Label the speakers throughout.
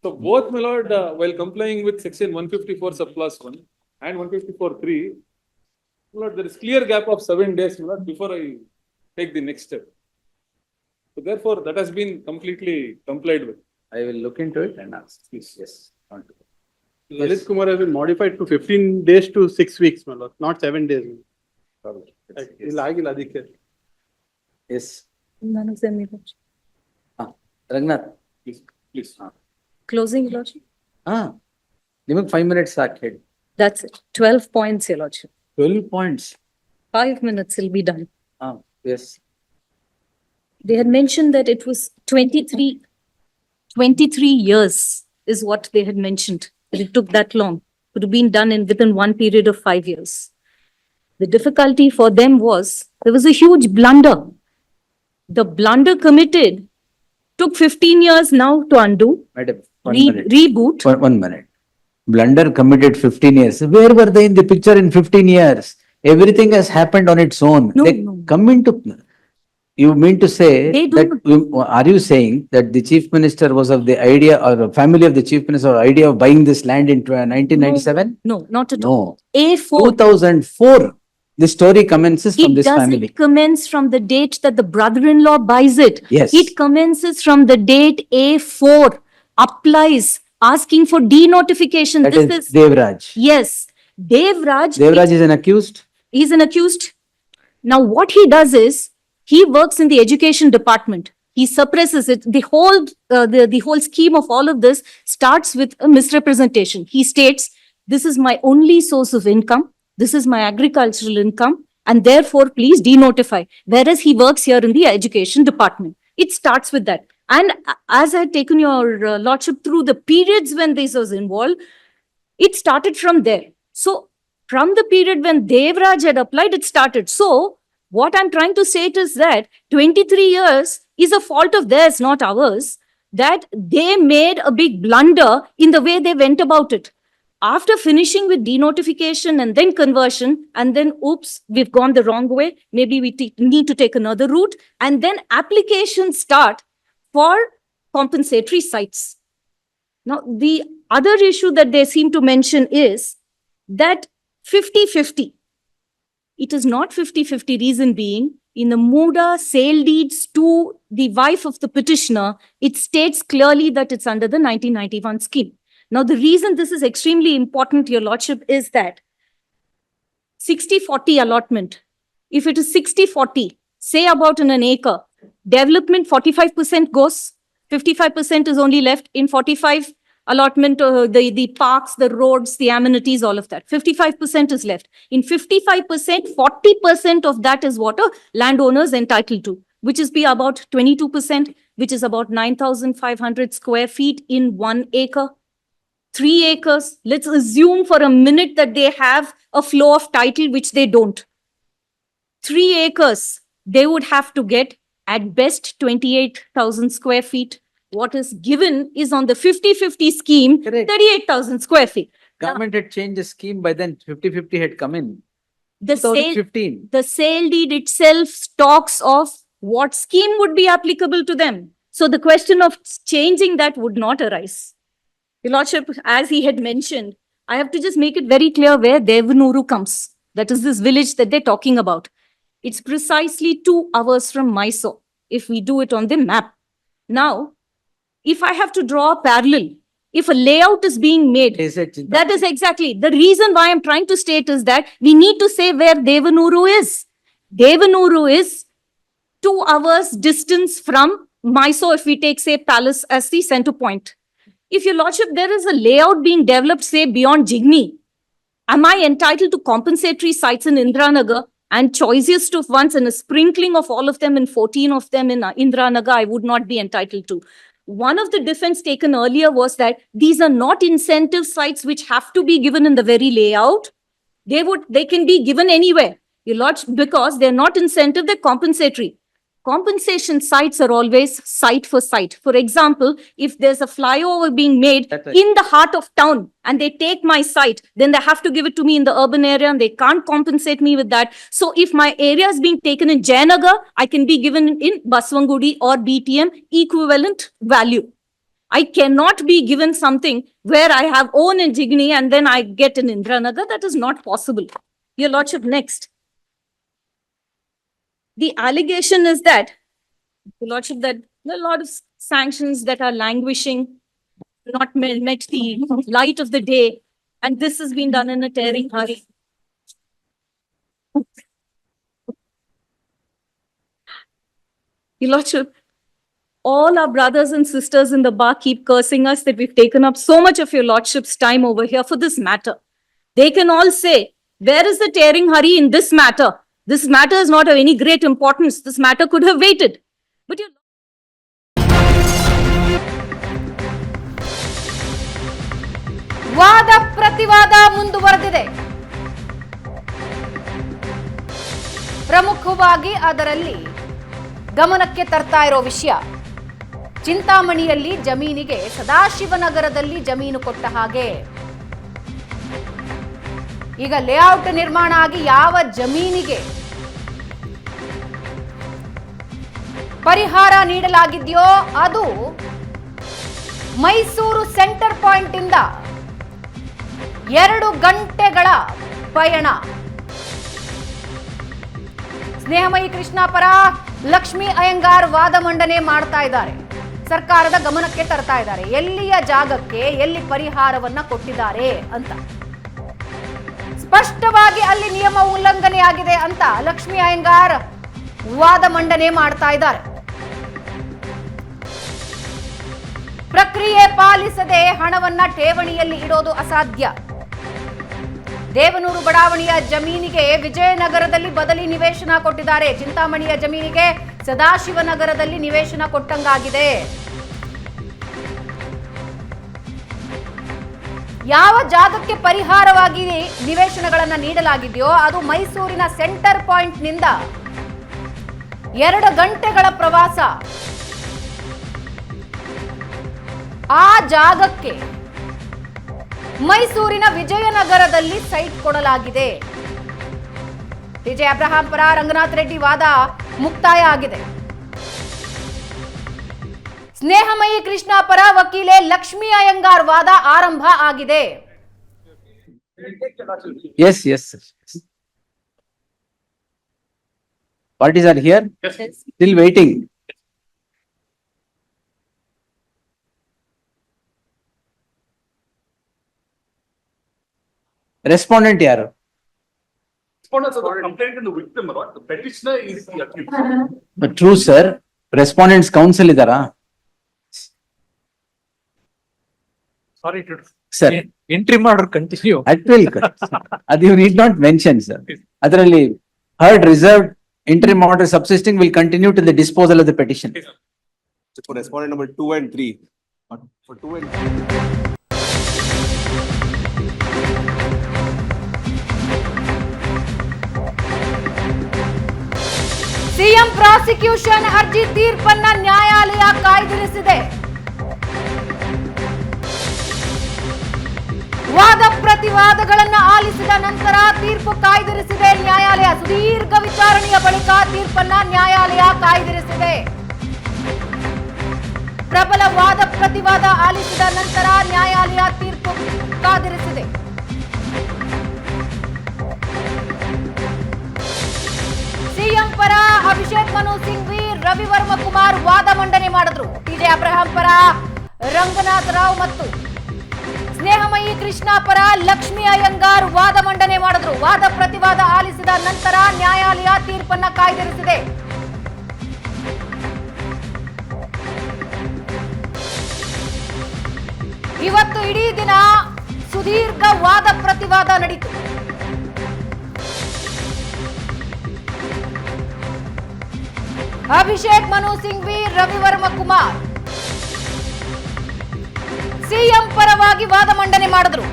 Speaker 1: So both, my lord, while complying with section 154 sub clause 1 and 154(3), my lord, there is clear gap of 7 days, my lord, before I take the next step. So therefore, that has been completely complied with.
Speaker 2: I will look into it and ask.
Speaker 1: Please.
Speaker 2: Yes. Want to-
Speaker 3: Lalit Kumar has been modified to 15 days to 6 weeks, my lord, not 7 days.
Speaker 2: Probably.
Speaker 3: Yes. Ilagil Adhikar.
Speaker 2: Yes.
Speaker 4: None of them, Your Lordship.
Speaker 2: Raghunath.
Speaker 1: Please, please.
Speaker 4: Closing, Your Lordship.
Speaker 2: ನಿಮಗೆ 5 minutes ಸಾಕು.
Speaker 4: That's it. 12 points, Your Lordship.
Speaker 2: 12 points.
Speaker 4: 5 minutes will be done.
Speaker 2: Yes.
Speaker 4: They had mentioned that it was 23 years is what they had mentioned. That it took that long. Could have been done within one period of 5 years. The difficulty for them was there was a huge blunder. The blunder committed took 15 years now to undo,
Speaker 2: Madam, 1 minute.
Speaker 4: reboot.
Speaker 2: 1 minute. Blunder committed 15 years. Where were they in the picture in 15 years? Everything has happened on its own.
Speaker 4: No,
Speaker 2: They
Speaker 4: no.
Speaker 2: come into. You mean to say
Speaker 4: They do
Speaker 2: that, are you saying that the chief minister was of the idea, or the family of the chief minister idea of buying this land in 1997?
Speaker 4: No, not at all.
Speaker 2: No.
Speaker 4: A4.
Speaker 2: 2004, the story commences from
Speaker 4: It
Speaker 2: this family.
Speaker 4: doesn't commence from the date that the brother-in-law buys it.
Speaker 2: Yes.
Speaker 4: It commences from the date A4 applies, asking for denotification.
Speaker 2: That
Speaker 4: This
Speaker 2: is
Speaker 4: is,
Speaker 2: Devraj.
Speaker 4: yes, Devraj,
Speaker 2: Devraj is an accused.
Speaker 4: he's an accused. Now, what he does is, he works in the education department. He suppresses it. The whole scheme of all of this starts with a misrepresentation. He states, this is my only source of income. This is my agricultural income. And therefore, please denotify. Whereas he works here in the education department. It starts with that. And as I had taken your lordship through the periods when this was involved, it started from there. So from the period when Devraj had applied, it started. So what I'm trying to say is that 23 years is a fault of theirs, not ours, that they made a big blunder in the way they went about it. After finishing with denotification and then conversion, and then, oops, we've gone the wrong way. Maybe we need to take another route. And then applications start for compensatory sites. Now, the other issue that they seem to mention is that 50-50. It is not 50-50, reason being, in the Muda sale deeds to the wife of the petitioner, it states clearly that it's under the 1991 scheme. Now, the reason this is extremely important, Your Lordship, is that 60-40 allotment. If it is 60-40, say about in an acre, development 45% goes, 55% is only left. In 45 allotment, the parks, the roads, the amenities, all of that. 55% is left. In 55%, 40% of that is what a landowner is entitled to, which is be about 22%, which is about 9,500 square feet in 1 acre. 3 acres, let's assume for a minute that they have a flow of title, which they don't. 3 acres, they would have to get at best 28,000 square feet. What is given is on the 50-50 scheme,
Speaker 2: Correct.
Speaker 4: 38,000 square feet.
Speaker 2: Government had changed the scheme by then. 50-50 had come in.
Speaker 4: The sale,
Speaker 2: 2015.
Speaker 4: the sale deed itself talks of what scheme would be applicable to them. So the question of changing that would not arise. Your Lordship, as he had mentioned, I have to just make it very clear where Devanuru comes. That is this village that they're talking about. It's precisely 2 hours from Mysore, if we do it on the map. Now, if I have to draw a parallel, if a layout is being made,
Speaker 2: Is it Chintamani?
Speaker 4: that is exactly the reason why I'm trying to state is that we need to say where Devanuru is. Devanuru is 2 hours distance from Mysore, if we take, say, Palace as the center point. If Your Lordship, there is a layout being developed, say, beyond Jigni, am I entitled to compensatory sites in Indranagar and choicest of ones and a sprinkling of all of them and 14 of them in Indranagar, I would not be entitled to? One of the defense taken earlier was that these are not incentive sites which have to be given in the very layout. They can be given anywhere, Your Lordship, because they're not incentive, they're compensatory. Compensation sites are always site for site. For example, if there's a flyover being made
Speaker 2: That's right.
Speaker 4: in the heart of town and they take my site, then they have to give it to me in the urban area and they can't compensate me with that. So if my area is being taken in Jayanagar, I can be given in Baswangudi or BTM equivalent value. I cannot be given something where I have own in Jigni and then I get in Indranagar. That is not possible. Your Lordship, next. The allegation is that, Your Lordship, that there are a lot of sanctions that are languishing, not met the light of the day, and this has been done in a tearing hurry. Your Lordship, all our brothers and sisters in the bar keep cursing us that we've taken up so much of Your Lordship's time over here for this matter. They can all say, where is the tearing hurry in this matter? This matter is not of any great importance. This matter could have waited. But Your
Speaker 5: ವಾದ ಪ್ರತಿವಾದ ಮುಂದುವರೆದಿದೆ. ಪ್ರಮುಖವಾಗಿ ಅದರಲ್ಲಿ ಗಮನಕ್ಕೆ ತರ್ತಾ ಇರೋ ವಿಷಯ, ಚಿಂತಾಮಣಿಯಲ್ಲಿ ಜಮೀನಿಗೆ ಸದಾಶಿವನಗರದಲ್ಲಿ ಜಮೀನು ಕೊಟ್ಟ ಹಾಗೆ ಈಗ ಲೇಔಟ್ ನಿರ್ಮಾಣ ಆಗಿ ಯಾವ ಜಮೀನಿಗೆ ಪರಿಹಾರ ನೀಡಲಾಗಿದೆಯೋ ಅದು ಮೈಸೂರು ಸೆಂಟರ್ ಪಾಯಿಂಟ್ ಇಂದ 2 ಗಂಟೆಗಳ ಪಯಣ. ಸ್ನೇಹಮಯಿ ಕೃಷ್ಣ ಪರ ಲಕ್ಷ್ಮೀ ಅಯ್ಯಂಗಾರ್ ವಾದ ಮಂಡನೆ ಮಾಡ್ತಾ ಇದ್ದಾರೆ, ಸರ್ಕಾರದ ಗಮನಕ್ಕೆ ತರ್ತಾ ಇದ್ದಾರೆ ಎಲ್ಲಿಯ ಜಾಗಕ್ಕೆ ಎಲ್ಲಿ ಪರಿಹಾರವನ್ನ ಕೊಟ್ಟಿದ್ದಾರೆ ಅಂತ. ಸ್ಪಷ್ಟವಾಗಿ ಅಲ್ಲಿ ನಿಯಮ ಉಲ್ಲಂಘನೆ ಆಗಿದೆ ಅಂತ ಲಕ್ಷ್ಮೀ ಅಯ್ಯಂಗಾರ್ ವಾದ ಮಂಡನೆ ಮಾಡ್ತಾ ಇದ್ದಾರೆ. ಪ್ರಕ್ರಿಯೆ ಪಾಲಿಸದೆ ಹಣವನ್ನ ಠೇವಣಿಯಲ್ಲಿ ಇಡೋದು ಅಸಾಧ್ಯ. ದೇವನೂರು ಬಡಾವಣೆಯ ಜಮೀನಿಗೆ ವಿಜಯನಗರದಲ್ಲಿ ಬದಲಿ ನಿವೇಶನ ಕೊಟ್ಟಿದ್ದಾರೆ. ಚಿಂತಾಮಣಿಯ ಜಮೀನಿಗೆ ಸದಾಶಿವನಗರದಲ್ಲಿ ನಿವೇಶನ ಕೊಟ್ಟಂಗಾಗಿದೆ. ಯಾವ ಜಾಗಕ್ಕೆ ಪರಿಹಾರವಾಗಿ ನಿವೇಶನಗಳನ್ನ ನೀಡಲಾಗಿದೆಯೋ ಅದು ಮೈಸೂರಿನ ಸೆಂಟರ್ ಪಾಯಿಂಟ್ ನಿಂದ 2 ಗಂಟೆಗಳ ಪ್ರವಾಸ. ಆ ಜಾಗಕ್ಕೆ ಮೈಸೂರಿನ ವಿಜಯನಗರದಲ್ಲಿ ಸೈಟ್ ಕೊಡಲಾಗಿದೆ. ಟಿಜೆ ಅಬ್ರಹಾಂ ಪರ ರಂಗನಾಥ್ ರೆಡ್ಡಿ ವಾದ ಮುಕ್ತಾಯ ಆಗಿದೆ. ಸ್ನೇಹಮಯಿ ಕೃಷ್ಣ ಪರ ವಕೀಲೆ ಲಕ್ಷ್ಮೀ ಅಯ್ಯಂಗಾರ್ ವಾದ ಆರಂಭ ಆಗಿದೆ.
Speaker 2: Yes, yes, sir. Parties are here, still waiting. Respondent yaru?
Speaker 1: Respondents are the complainant and the victim, or what? The petitioner is the accused.
Speaker 2: But true, sir. Respondents counsel idara?
Speaker 6: Sorry to.
Speaker 2: Sir.
Speaker 6: Interim order continue.
Speaker 2: That will, ಅದು you need not mention, sir. ಅದರಲ್ಲಿ heard reserved interim order subsisting will continue till the disposal of the petition.
Speaker 7: For respondent number 2 and 3. For 2 and 3.
Speaker 5: CM prosecution ಅರ್ಜಿ ತೀರ್ಪನ್ನ ನ್ಯಾಯಾಲಯ ಕಾಯ್ದಿರಿಸಿದೆ. ವಾದ ಪ್ರತಿವಾದಗಳನ್ನ ಆಲಿಸಿದ ನಂತರ ತೀರ್ಪು ಕಾಯ್ದಿರಿಸಿದೆ ನ್ಯಾಯಾಲಯ. ಸುದೀರ್ಘ ವಿಚಾರಣೆಯ ಬಳಿಕ ತೀರ್ಪನ್ನ ನ್ಯಾಯಾಲಯ ಕಾಯ್ದಿರಿಸಿದೆ. ಪ್ರಬಲ ವಾದ ಪ್ರತಿವಾದ ಆಲಿಸಿದ ನಂತರ ನ್ಯಾಯಾಲಯ ತೀರ್ಪು ಕಾದಿರಿಸಿದೆ. ಸಿಎಂ ಪರ ಅಭಿಷೇಕ್ ಮನು ಸಿಂಘ್ವಿ, ರವಿವರ್ಮ ಕುಮಾರ್ ವಾದ ಮಂಡನೆ ಮಾಡಿದ್ರು. ಟಿಜೆ ಅಬ್ರಹಾಂ ಪರ ರಂಗನಾಥ್ ರಾವ್ ಮತ್ತು ಸ್ನೇಹಮಯಿ ಕೃಷ್ಣ ಪರ ಲಕ್ಷ್ಮೀ ಅಯ್ಯಂಗಾರ್ ವಾದ ಮಂಡನೆ ಮಾಡಿದ್ರು. ವಾದ ಪ್ರತಿವಾದ ಆಲಿಸಿದ ನಂತರ ನ್ಯಾಯಾಲಯ ತೀರ್ಪನ್ನ ಕಾಯ್ದಿರಿಸಿದೆ. ಇವತ್ತು ಇಡೀ ದಿನ ಸುದೀರ್ಘ ವಾದ ಪ್ರತಿವಾದ ನಡೀತು. ಅಭಿಷೇಕ್ ಮನು ಸಿಂಘ್ವಿ, ರವಿವರ್ಮ ಕುಮಾರ್ ಸಿಎಂ ಪರವಾಗಿ ವಾದ ಮಂಡನೆ ಮಾಡಿದ್ರು.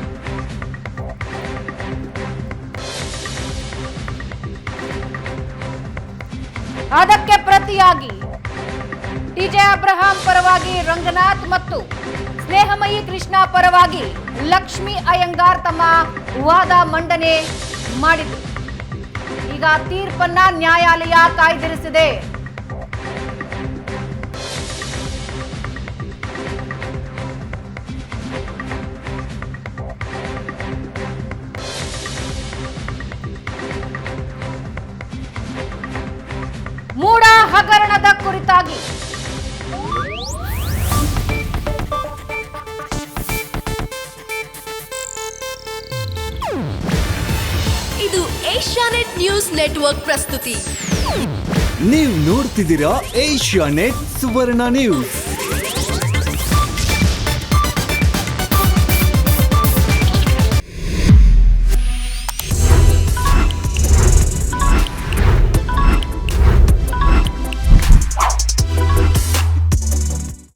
Speaker 5: ಅದಕ್ಕೆ ಪ್ರತಿಯಾಗಿ ಟಿಜೆ ಅಬ್ರಹಾಂ ಪರವಾಗಿ ರಂಗನಾಥ್ ಮತ್ತು ಸ್ನೇಹಮಯಿ ಕೃಷ್ಣ ಪರವಾಗಿ ಲಕ್ಷ್ಮೀ ಅಯ್ಯಂಗಾರ್ ತಮ್ಮ ವಾದ ಮಂಡನೆ ಮಾಡಿದ್ರು. ಈಗ ತೀರ್ಪನ್ನ ನ್ಯಾಯಾಲಯ ಕಾಯ್ದಿರಿಸಿದೆ.
Speaker 8: ಏಷ್ಯಾನೆಟ್ ನ್ಯೂಸ್ ನೆಟ್ವರ್ಕ್ ಪ್ರಸ್ತುತಿ.
Speaker 9: ನೀವು ನೋಡ್ತಿದ್ದೀರಾ ಏಷ್ಯಾನೆಟ್ ಸುವರ್ಣ ನ್ಯೂಸ್.